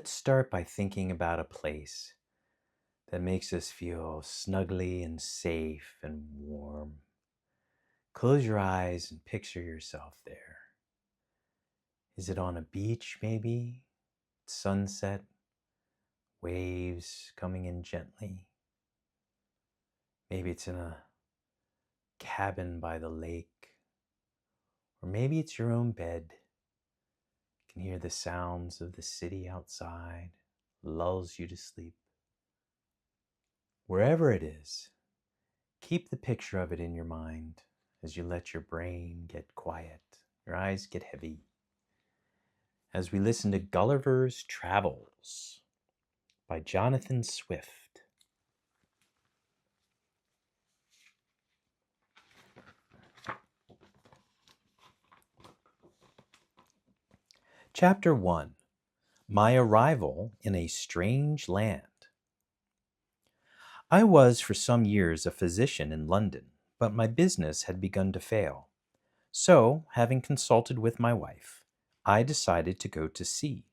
Let's start by thinking about a place that makes us feel snugly and safe and warm. Close your eyes and picture yourself there. Is it on a beach, maybe? Sunset, waves coming in gently. Maybe it's in a cabin by the lake, or maybe it's your own bed. You can hear the sounds of the city outside, lulls you to sleep. Wherever it is, keep the picture of it in your mind as you let your brain get quiet, your eyes get heavy. As we listen to Gulliver's Travels by Jonathan Swift. Chapter 1. My Arrival in a Strange Land. I was for some years a physician in London, but my business had begun to fail. So, having consulted with my wife, I decided to go to sea.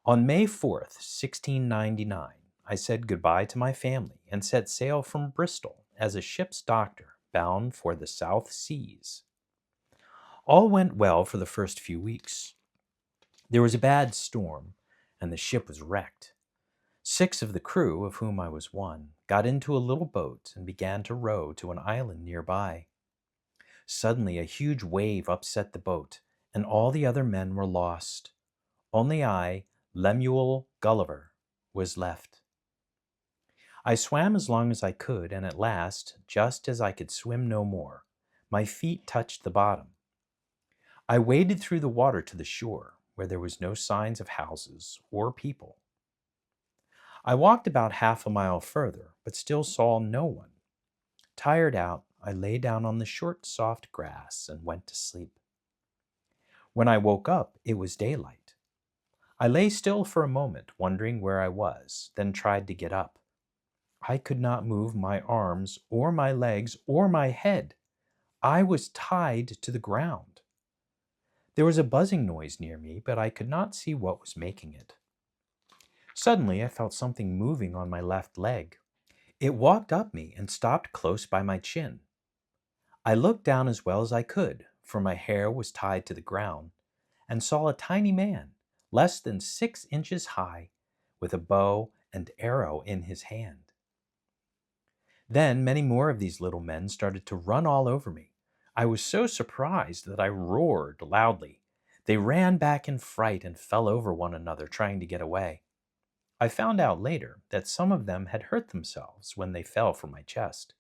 On May 4th, 1699, I said goodbye to my family and set sail from Bristol as a ship's doctor bound for the South Seas. All went well for the first few weeks. There was a bad storm, and the ship was wrecked. 6 of the crew, of whom I was one, got into a little boat and began to row to an island nearby. Suddenly, a huge wave upset the boat, and all the other men were lost. Only I, Lemuel Gulliver, was left. I swam as long as I could, and at last, just as I could swim no more, my feet touched the bottom. I waded through the water to the shore, where there was no signs of houses or people. I walked about half a mile further, but still saw no one. Tired out, I lay down on the short, soft grass and went to sleep. When I woke up, it was daylight. I lay still for a moment, wondering where I was, then tried to get up. I could not move my arms or my legs or my head. I was tied to the ground. There was a buzzing noise near me, but I could not see what was making it. Suddenly, I felt something moving on my left leg. It walked up me and stopped close by my chin. I looked down as well as I could, for my hair was tied to the ground, and saw a tiny man, less than 6 inches high, with a bow and arrow in his hand. Then many more of these little men started to run all over me. I was so surprised that I roared loudly. They ran back in fright and fell over one another trying to get away. I found out later that some of them had hurt themselves when they fell from my chest.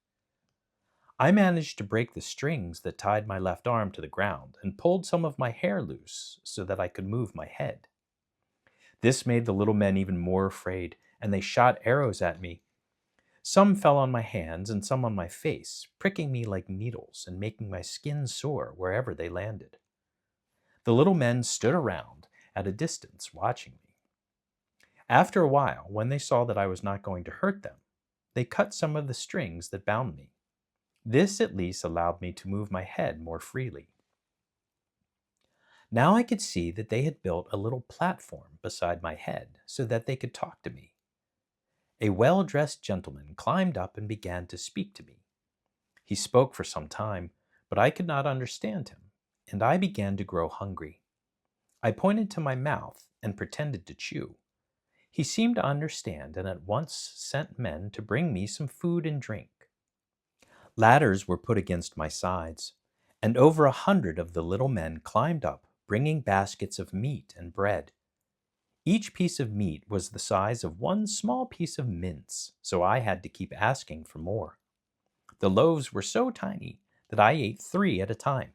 I managed to break the strings that tied my left arm to the ground and pulled some of my hair loose so that I could move my head. This made the little men even more afraid, and they shot arrows at me. Some fell on my hands and some on my face, pricking me like needles and making my skin sore wherever they landed. The little men stood around at a distance watching me. After a while, when they saw that I was not going to hurt them, they cut some of the strings that bound me. This at least allowed me to move my head more freely. Now I could see that they had built a little platform beside my head so that they could talk to me. A well-dressed gentleman climbed up and began to speak to me. He spoke for some time, but I could not understand him, and I began to grow hungry. I pointed to my mouth and pretended to chew. He seemed to understand and at once sent men to bring me some food and drink. Ladders were put against my sides, and over 100 of the little men climbed up, bringing baskets of meat and bread. Each piece of meat was the size of one small piece of mince, so I had to keep asking for more. The loaves were so tiny that I ate 3 at a time.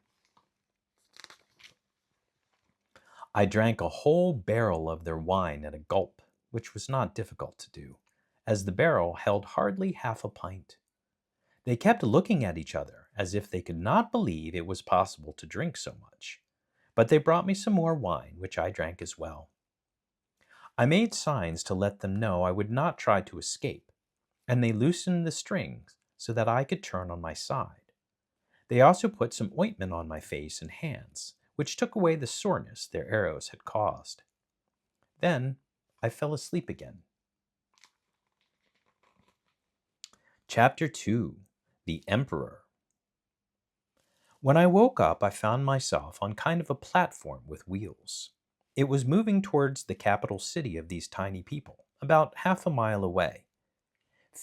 I drank a whole barrel of their wine at a gulp, which was not difficult to do, as the barrel held hardly half a pint. They kept looking at each other as if they could not believe it was possible to drink so much, but they brought me some more wine, which I drank as well. I made signs to let them know I would not try to escape, and they loosened the strings so that I could turn on my side. They also put some ointment on my face and hands, which took away the soreness their arrows had caused. Then I fell asleep again. Chapter 2. The Emperor. When I woke up, I found myself on kind of a platform with wheels. It was moving towards the capital city of these tiny people, about half a mile away.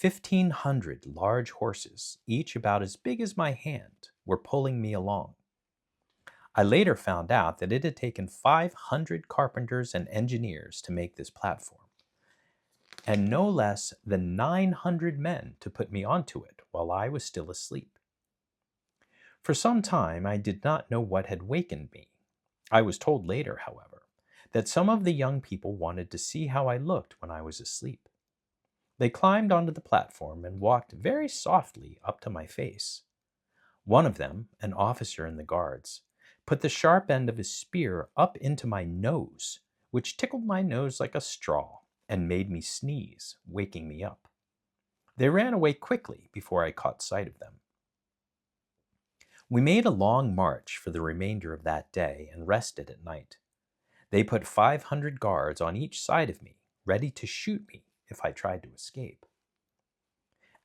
1,500 large horses, each about as big as my hand, were pulling me along. I later found out that it had taken 500 carpenters and engineers to make this platform, and no less than 900 men to put me onto it while I was still asleep. For some time I did not know what had wakened me. I was told later, however, that some of the young people wanted to see how I looked when I was asleep. They climbed onto the platform and walked very softly up to my face. One of them, an officer in the guards, put the sharp end of his spear up into my nose, which tickled my nose like a straw and made me sneeze, waking me up. They ran away quickly before I caught sight of them. We made a long march for the remainder of that day and rested at night. They put 500 guards on each side of me, ready to shoot me if I tried to escape.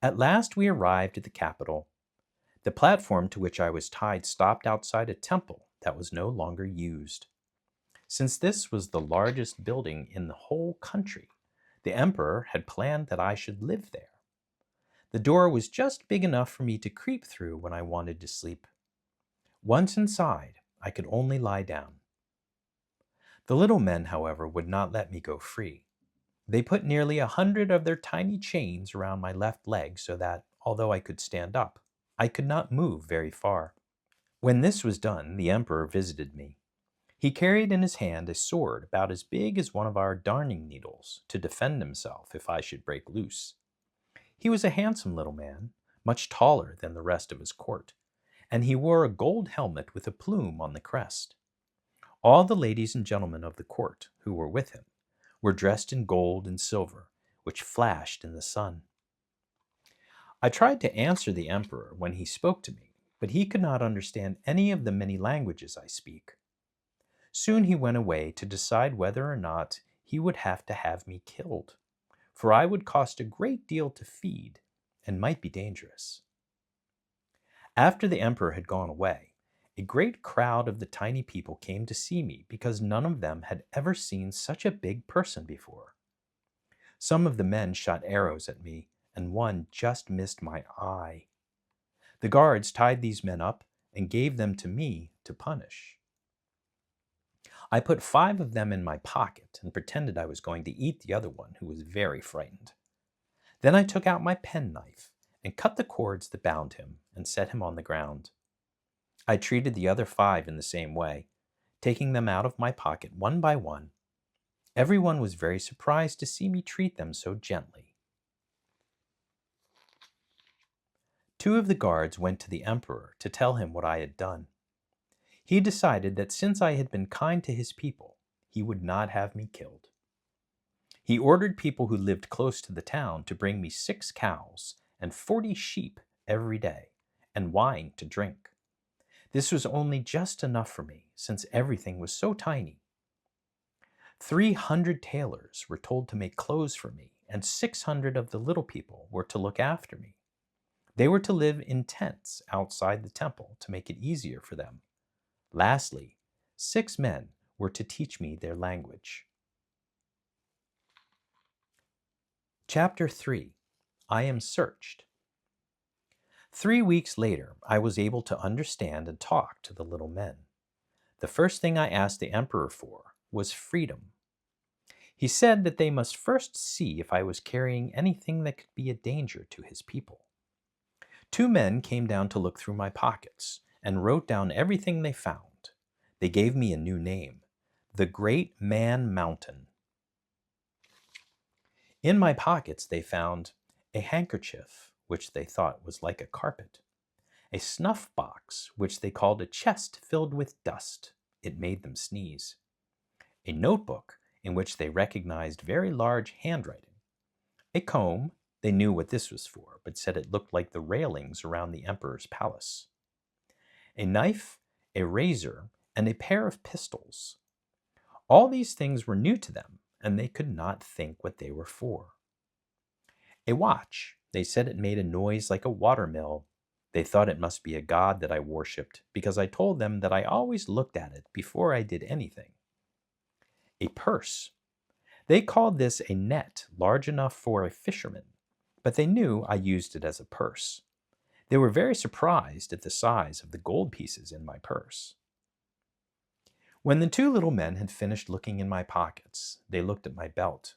At last we arrived at the capital. The platform to which I was tied stopped outside a temple that was no longer used. Since this was the largest building in the whole country, the emperor had planned that I should live there. The door was just big enough for me to creep through when I wanted to sleep. Once inside, I could only lie down. The little men, however, would not let me go free. They put nearly 100 of their tiny chains around my left leg so that, although I could stand up, I could not move very far. When this was done, the emperor visited me. He carried in his hand a sword about as big as one of our darning needles to defend himself if I should break loose. He was a handsome little man, much taller than the rest of his court, and he wore a gold helmet with a plume on the crest. All the ladies and gentlemen of the court who were with him were dressed in gold and silver, which flashed in the sun. I tried to answer the emperor when he spoke to me, but he could not understand any of the many languages I speak. Soon he went away to decide whether or not he would have to have me killed, for I would cost a great deal to feed and might be dangerous. After the emperor had gone away, a great crowd of the tiny people came to see me because none of them had ever seen such a big person before. Some of the men shot arrows at me, and one just missed my eye. The guards tied these men up and gave them to me to punish. I put 5 of them in my pocket and pretended I was going to eat the other one, who was very frightened. Then I took out my penknife and cut the cords that bound him and set him on the ground. I treated the other 5 in the same way, taking them out of my pocket one by one. Everyone was very surprised to see me treat them so gently. 2 of the guards went to the emperor to tell him what I had done. He decided that since I had been kind to his people, he would not have me killed. He ordered people who lived close to the town to bring me 6 cows and 40 sheep every day, and wine to drink. This was only just enough for me, since everything was so tiny. 300 tailors were told to make clothes for me, and 600 of the little people were to look after me. They were to live in tents outside the temple to make it easier for them. Lastly, 6 men were to teach me their language. Chapter 3. I am searched. 3 weeks later, I was able to understand and talk to the little men. The first thing I asked the emperor for was freedom. He said that they must first see if I was carrying anything that could be a danger to his people. 2 men came down to look through my pockets and wrote down everything they found. They gave me a new name, the Great Man Mountain. In my pockets they found a handkerchief, which they thought was like a carpet, a snuff box, which they called a chest filled with dust. It made them sneeze. A notebook, in which they recognized very large handwriting. A comb, they knew what this was for, but said it looked like the railings around the emperor's palace. A knife, a razor, and a pair of pistols. All these things were new to them, and they could not think what they were for. A watch. They said it made a noise like a watermill. They thought it must be a god that I worshipped, because I told them that I always looked at it before I did anything. A purse. They called this a net large enough for a fisherman, but they knew I used it as a purse. They were very surprised at the size of the gold pieces in my purse. When the two little men had finished looking in my pockets, they looked at my belt.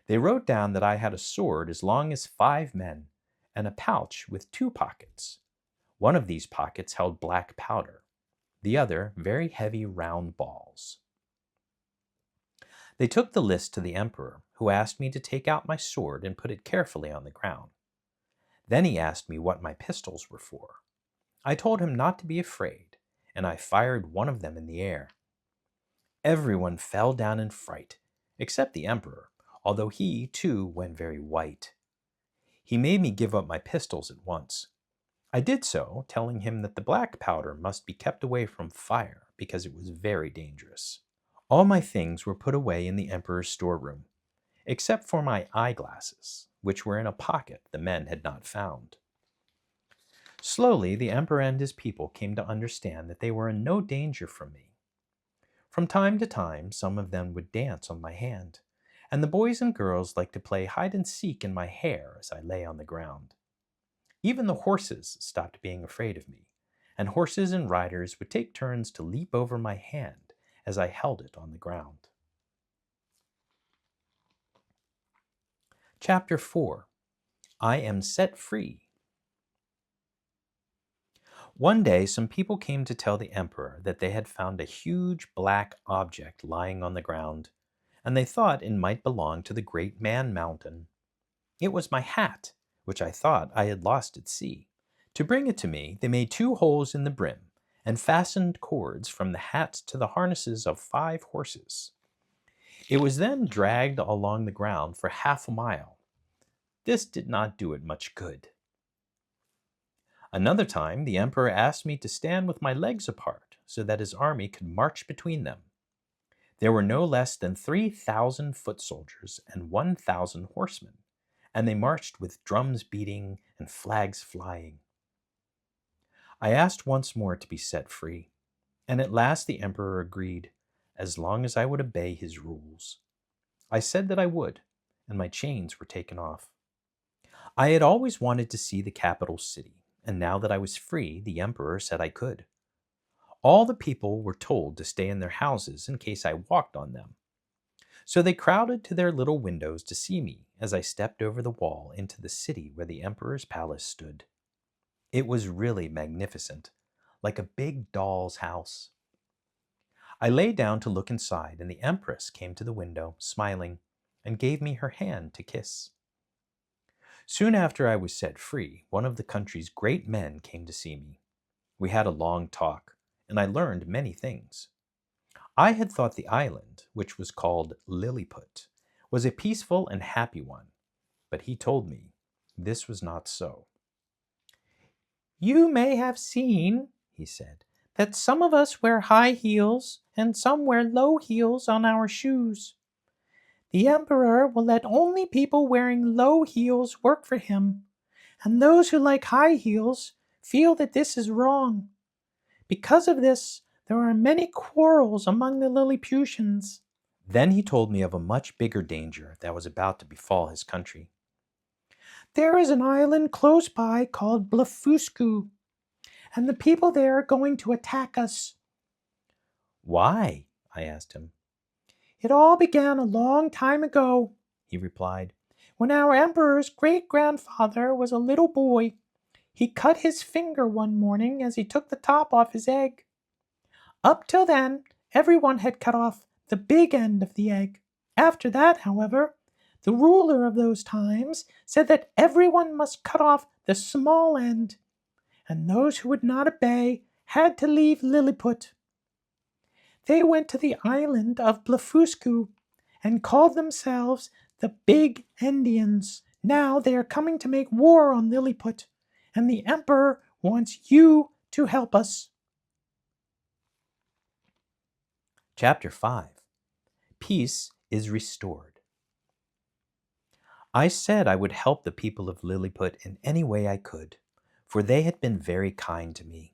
They wrote down that I had a sword as long as 5 men and a pouch with 2 pockets. One of these pockets held black powder, the other very heavy round balls. They took the list to the emperor, who asked me to take out my sword and put it carefully on the ground. Then he asked me what my pistols were for. I told him not to be afraid, and I fired one of them in the air. Everyone fell down in fright, except the emperor, although he, too, went very white. He made me give up my pistols at once. I did so, telling him that the black powder must be kept away from fire because it was very dangerous. All my things were put away in the emperor's storeroom, except for my eyeglasses, which were in a pocket the men had not found. Slowly, the emperor and his people came to understand that they were in no danger from me. From time to time, some of them would dance on my hand, and the boys and girls liked to play hide and seek in my hair as I lay on the ground. Even the horses stopped being afraid of me, and horses and riders would take turns to leap over my hand as I held it on the ground. Chapter 4. I am set free. One day some people came to tell the emperor that they had found a huge black object lying on the ground, and they thought it might belong to the great man mountain. It was my hat, which I thought I had lost at sea. To bring it to me, they made 2 holes in the brim and fastened cords from the hat to the harnesses of 5 horses. It was then dragged along the ground for half a mile. This did not do it much good. Another time, the emperor asked me to stand with my legs apart so that his army could march between them. There were no less than 3,000 foot soldiers and 1,000 horsemen, and they marched with drums beating and flags flying. I asked once more to be set free, and at last the emperor agreed, as long as I would obey his rules. I said that I would, and my chains were taken off. I had always wanted to see the capital city, and now that I was free, the emperor said I could. All the people were told to stay in their houses in case I walked on them. So they crowded to their little windows to see me as I stepped over the wall into the city where the emperor's palace stood. It was really magnificent, like a big doll's house. I lay down to look inside, and the empress came to the window, smiling, and gave me her hand to kiss. Soon after I was set free, one of the country's great men came to see me. We had a long talk, and I learned many things. I had thought the island, which was called Lilliput, was a peaceful and happy one, but he told me this was not so. "You may have seen," he said, "that some of us wear high heels and some wear low heels on our shoes. The emperor will let only people wearing low heels work for him, and those who like high heels feel that this is wrong. Because of this, there are many quarrels among the Lilliputians." Then he told me of a much bigger danger that was about to befall his country. "There is an island close by called Blefuscu, and the people there are going to attack us." "Why?" I asked him. "It all began a long time ago," he replied, "when our emperor's great-grandfather was a little boy. He cut his finger one morning as he took the top off his egg. Up till then, everyone had cut off the big end of the egg. After that, however, the ruler of those times said that everyone must cut off the small end, and those who would not obey had to leave Lilliput. They went to the island of Blefuscu and called themselves the Big Endians. Now they are coming to make war on Lilliput, and the emperor wants you to help us." Chapter 5. Peace is restored. I said I would help the people of Lilliput in any way I could, for they had been very kind to me.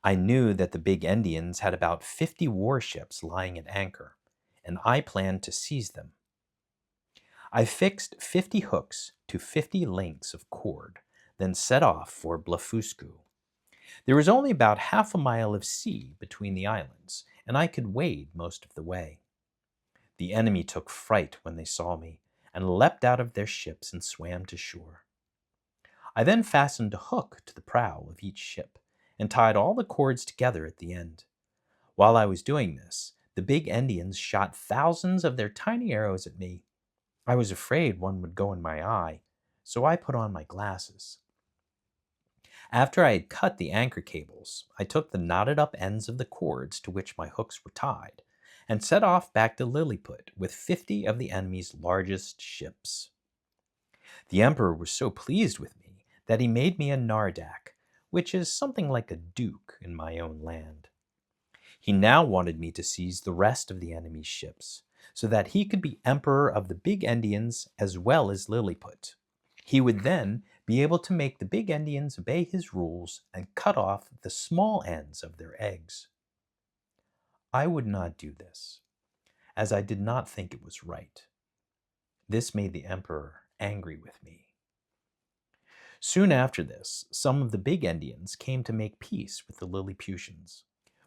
I knew that the big Indians had about 50 warships lying at anchor, and I planned to seize them. I fixed 50 hooks to 50 lengths of cord, then set off for Blefuscu. There was only about half a mile of sea between the islands, and I could wade most of the way. The enemy took fright when they saw me, and leapt out of their ships and swam to shore. I then fastened a hook to the prow of each ship, and tied all the cords together at the end. While I was doing this, the big Indians shot thousands of their tiny arrows at me. I was afraid one would go in my eye, so I put on my glasses. After I had cut the anchor cables, I took the knotted up ends of the cords to which my hooks were tied, and set off back to Lilliput with 50 of the enemy's largest ships. The emperor was so pleased with me that he made me a nardak, which is something like a duke in my own land. He now wanted me to seize the rest of the enemy's ships, so that he could be emperor of the big Indians as well as Lilliput. He would then be able to make the big Indians obey his rules and cut off the small ends of their eggs. I would not do this, as I did not think it was right. This made the emperor angry with me. Soon after this, some of the big Indians came to make peace with the Lilliputians.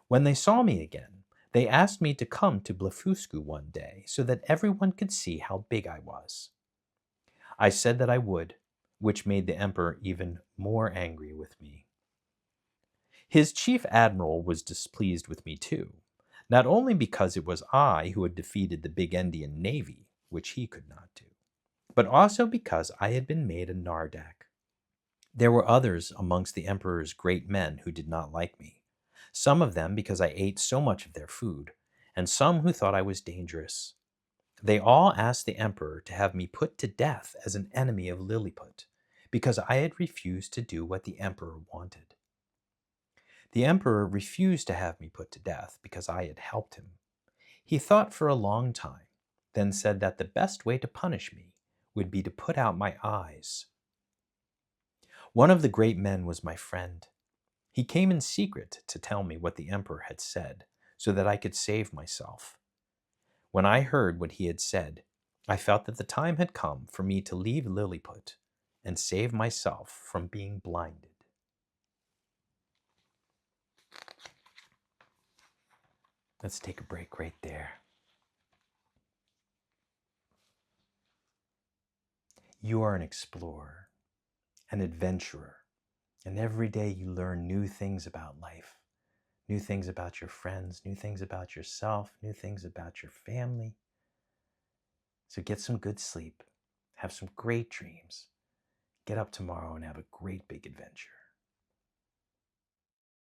When they saw me again, they asked me to come to Blefuscu one day so that everyone could see how big I was. I said that I would, which made the emperor even more angry with me. His chief admiral was displeased with me too, not only because it was I who had defeated the big Indian navy, which he could not do, but also because I had been made a nardak. There were others amongst the emperor's great men who did not like me, some of them because I ate so much of their food, and some who thought I was dangerous. They all asked the emperor to have me put to death as an enemy of Lilliput, because I had refused to do what the emperor wanted. The emperor refused to have me put to death because I had helped him. He thought for a long time, then said that the best way to punish me would be to put out my eyes. One of the great men was my friend. He came in secret to tell me what the emperor had said, so that I could save myself. When I heard what he had said, I felt that the time had come for me to leave Lilliput and save myself from being blinded. Let's take a break right there. You are an explorer, an adventurer, and every day you learn new things about life, new things about your friends, new things about yourself, new things about your family. So get some good sleep, have some great dreams, get up tomorrow and have a great big adventure.